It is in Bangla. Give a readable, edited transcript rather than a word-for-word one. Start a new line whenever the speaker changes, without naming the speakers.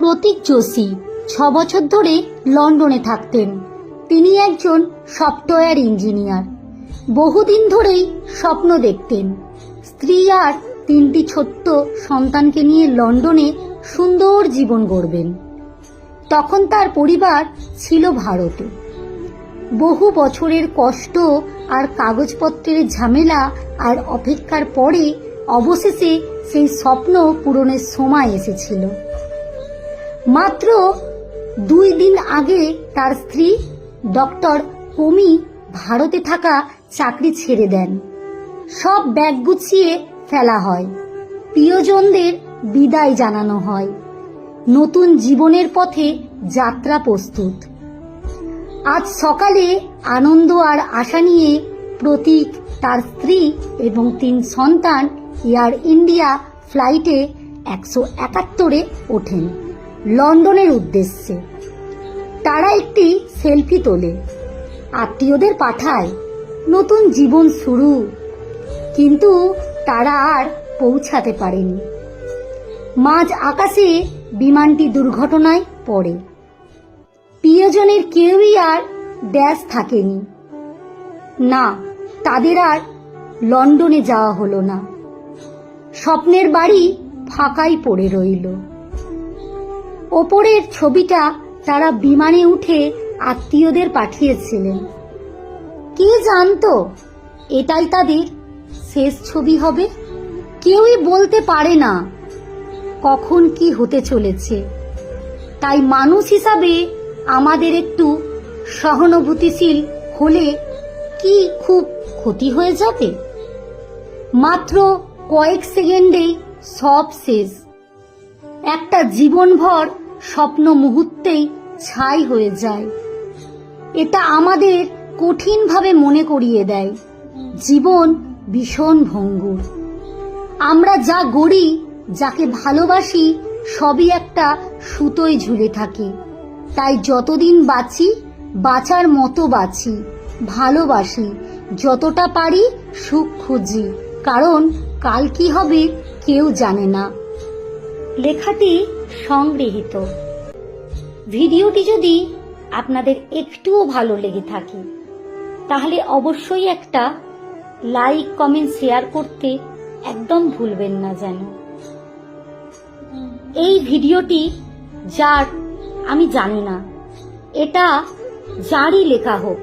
প্রতীক যোশী 6 বছর ধরে লন্ডনে থাকতেন। তিনি একজন সফটওয়্যার ইঞ্জিনিয়ার। বহুদিন ধরেই স্বপ্ন দেখতেন স্ত্রী আর 3টি ছোট্ট সন্তানকে নিয়ে লন্ডনে সুন্দর জীবন গড়বেন। তখন তার পরিবার ছিল ভারতে। বহু বছরের কষ্ট আর কাগজপত্রের ঝামেলা আর অপেক্ষার পরে অবশেষে সেই স্বপ্ন পূরণের সময় এসেছিল। মাত্র 2 দিন আগে তার স্ত্রী ডক্টর কোমি ভারতে থাকা চাকরি ছেড়ে দেন। সব ব্যাগ গুছিয়ে ফেলা হয়, প্রিয়জনদের বিদায় জানানো হয়, নতুন জীবনের পথে যাত্রা প্রস্তুত। আজ সকালে আনন্দ আর আশা নিয়ে প্রতীক, তার স্ত্রী এবং 3 সন্তান এয়ার ইন্ডিয়া ফ্লাইটে 171-এ ওঠেন লন্ডনের উদ্দেশ্যে। তারা একটি সেলফি তোলে, আত্মীয়দের পাঠায়, নতুন জীবন শুরু। কিন্তু তারা আর পৌঁছাতে পারেনি। মাঝ আকাশে বিমানটি দুর্ঘটনায় পড়ে। প্রিয়জনের কেউই আর ড্যাশ থাকেনি। না, তাদের আর লন্ডনে যাওয়া হলো না। স্বপ্নের বাড়ি ফাঁকাই পড়ে রইল। ওপরের ছবিটা তারা বিমানে উঠে আত্মীয়দের পাঠিয়েছিলেন। কে জানতো এটাই তাদের শেষ ছবি হবে? কেউই বলতে পারে না কখন কি হতে চলেছে। তাই মানুষ হিসাবে আমাদের একটু সহানুভূতিশীল হলে কি খুব ক্ষতি হয়ে যাবে? মাত্র কয়েক সেকেন্ডেই সব শেষ। একটা জীবনভর স্বপ্ন মুহূর্তেই ছাই হয়ে যায়। এটা আমাদের কঠিনভাবে মনে করিয়ে দেয় জীবন ভীষণ ভঙ্গুর। আমরা যা গড়ি, যাকে ভালোবাসি, সবই একটা সুতোয় ঝুলে থাকে। তাই যতদিন বাঁচি, বাঁচার মতো বাঁচি, ভালোবাসি, যতটা পারি সুখ খুঁজি, কারণ কাল কি হবে কেউ জানে না। লেখাটি সংগৃহীত। ভিডিওটি যদি আপনাদের একটুও ভালো লেগে থাকে তাহলে অবশ্যই একটা লাইক, কমেন্ট, শেয়ার করতে একদম ভুলবেন না যেন। এই ভিডিওটি যার আমি জানি না, এটা যারই লেখা হোক,